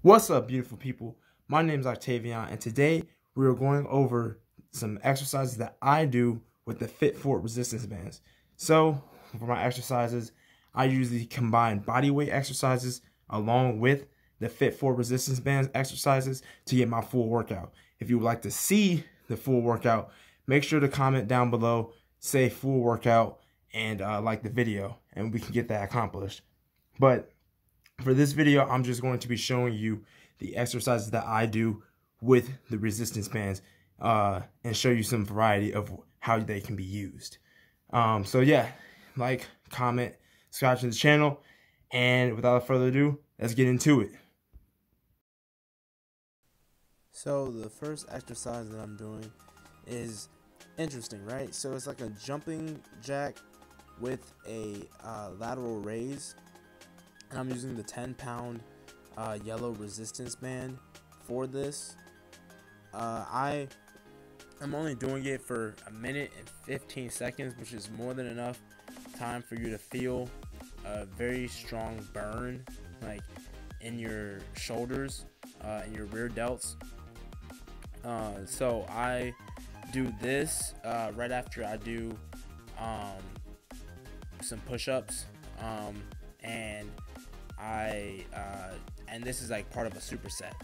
What's up, beautiful people? My name is Octavion, and today we are going over some exercises that I do with the Fitfort resistance bands. So, for my exercises, I usually combine body weight exercises along with the Fitfort resistance bands exercises to get my full workout. If you would like to see the full workout, make sure to comment down below, say full workout, and like the video, and we can get that accomplished. But for this video, I'm just going to be showing you the exercises that I do with the resistance bands and show you some variety of how they can be used. So yeah, like, comment, subscribe to the channel, and without further ado, let's get into it. So the first exercise that I'm doing is interesting, right? So it's like a jumping jack with a lateral raise. And I'm using the 10-pound yellow resistance band for this. I am only doing it for 1 minute and 15 seconds, which is more than enough time for you to feel a very strong burn, like in your shoulders, in your rear delts. So I do this right after I do some push-ups, and this is like part of a superset.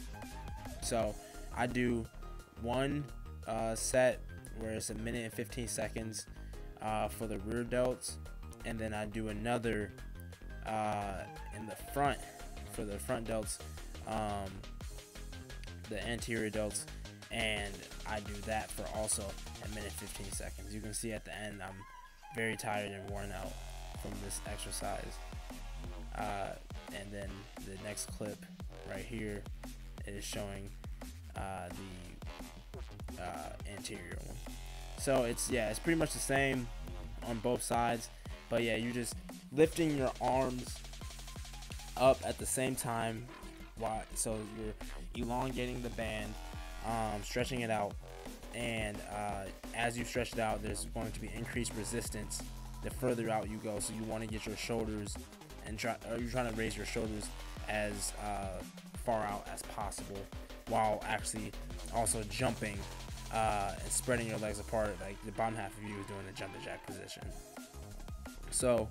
So I do one set where it's 1 minute and 15 seconds for the rear delts, and then I do another in the front for the front delts, the anterior delts, and I do that for also 1 minute 15 seconds. You can see at the end I'm very tired and worn out from this exercise. And then the next clip right here is showing the anterior one. So it's pretty much the same on both sides, but yeah, you're just lifting your arms up at the same time, so you're elongating the band, stretching it out, and as you stretch it out, there's going to be increased resistance the further out you go. So you want to get your shoulders and you're trying to raise your shoulders as far out as possible, while actually also jumping and spreading your legs apart, like the bottom half of you is doing the jumping jack position. So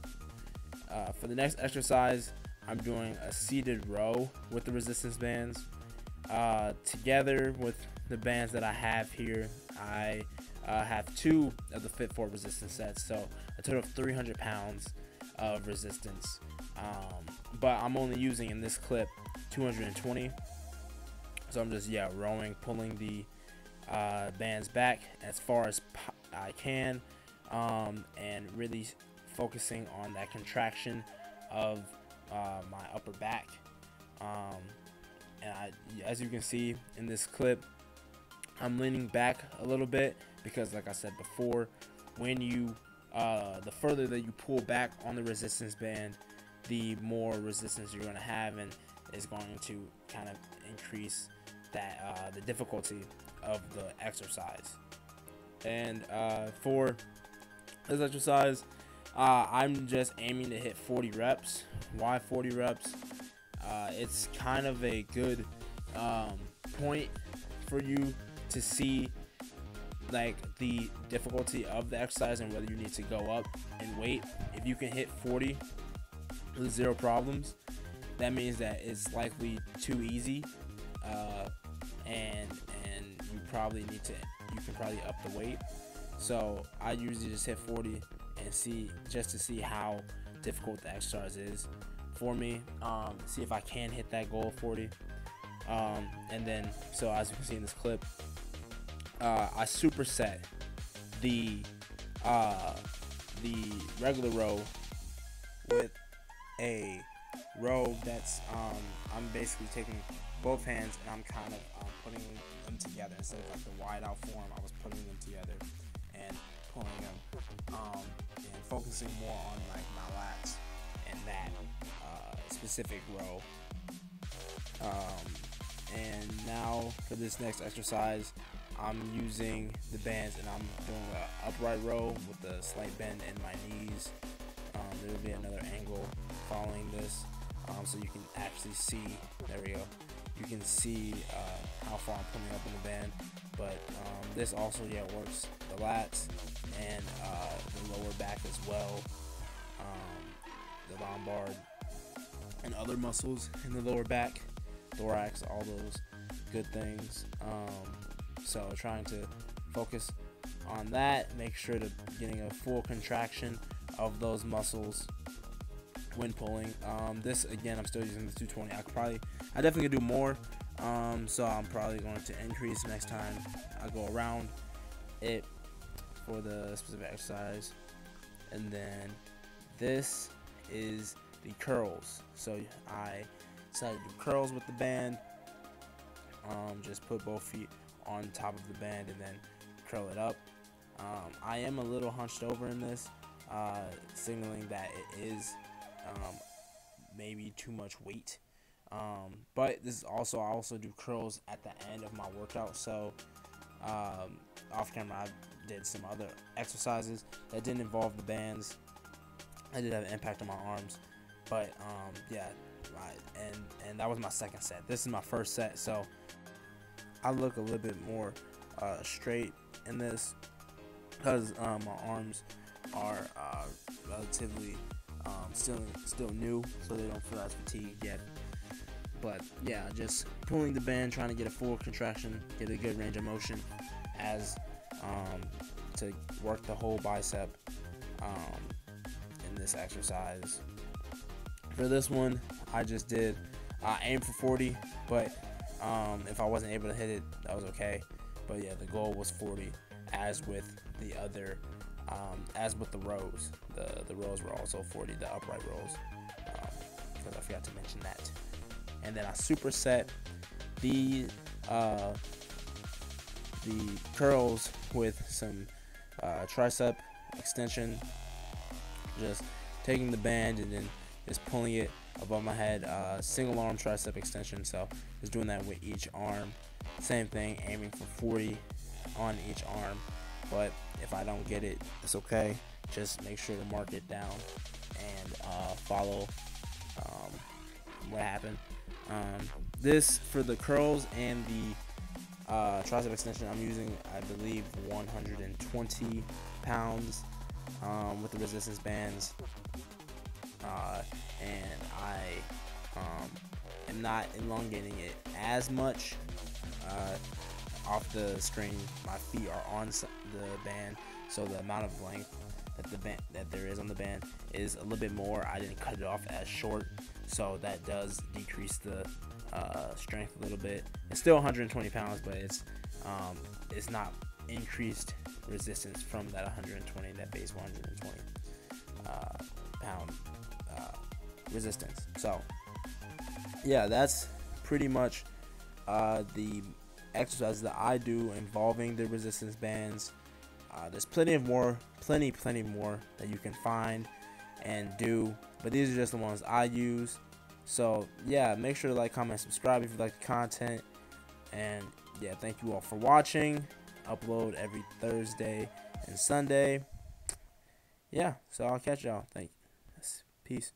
for the next exercise, I'm doing a seated row with the resistance bands. Together with the bands that I have here, I have 2 of the Fitfort resistance sets, so a total of 300 pounds of resistance. But I'm only using in this clip 220. So I'm just rowing, pulling the bands back as far as I can, and really focusing on that contraction of my upper back. And as you can see in this clip, I'm leaning back a little bit because, like I said before, when you the further that you pull back on the resistance band, the more resistance you're going to have, and is going to kind of increase that the difficulty of the exercise. And for this exercise, I'm just aiming to hit 40 reps. Why 40 reps? It's kind of a good point for you to see like the difficulty of the exercise and whether you need to go up in weight. If you can hit 40 with 0 problems, that means that it's likely too easy, and you probably can probably up the weight. So I usually just hit 40 and see how difficult the exercise is for me, see if I can hit that goal of 40. And then, so as you can see in this clip, I superset the regular row with a row that's I'm basically taking both hands and I'm kind of putting them together. Instead of like the wide out form, I was putting them together and pulling them, and focusing more on like my lats and that specific row. And now for this next exercise, I'm using the bands and I'm doing an upright row with a slight bend in my knees. There will be another angle following this, so you can actually see, there we go, you can see how far I'm pulling up in the band. But this also works the lats and the lower back as well, the lombard and other muscles in the lower back, thorax, all those good things. So trying to focus on that, make sure to getting a full contraction of those muscles when pulling. This again, I'm still using the 220. I definitely could do more. So I'm probably going to increase next time I go around it for the specific exercise. And then this is the curls. So I decided to do curls with the band. Just put both feet on top of the band and then curl it up. I am a little hunched over in this, signaling that it is maybe too much weight. But this is also, I also do curls at the end of my workout. So off camera I did some other exercises that didn't involve the bands. I did have an impact on my arms, but yeah, and that was my second set. This is my first set, so I look a little bit more straight in this because my arms are relatively still new, so they don't feel as fatigued yet. But yeah, just pulling the band, trying to get a full contraction, get a good range of motion as to work the whole bicep in this exercise. For this one, I just did aim for 40, but if I wasn't able to hit it, that was okay. But yeah, the goal was 40, as with the other, as with the rows. The rows were also 40, the upright rows, because I forgot to mention that. And then I superset the curls with some tricep extension, just taking the band and then just pulling it above my head, single arm tricep extension. So just doing that with each arm, same thing, aiming for 40 on each arm. But if I don't get it, it's okay, just make sure to mark it down and follow what happened. This for the curls and the tricep extension, I'm using, I believe, 120 pounds with the resistance bands, and I am not elongating it as much. Off the screen, my feet are on the band, so the amount of length that there is on the band is a little bit more. I didn't cut it off as short, so that does decrease the strength a little bit. It's still 120 pounds, but it's not increased resistance from that 120, that base 120 pound resistance. So yeah, that's pretty much the exercises that I do involving the resistance bands. There's plenty more that you can find and do, but these are just the ones I use. So yeah, make sure to like, comment, subscribe if you like the content. And yeah, thank you all for watching. Upload every Thursday and Sunday. Yeah, so I'll catch y'all. Thank you. Peace.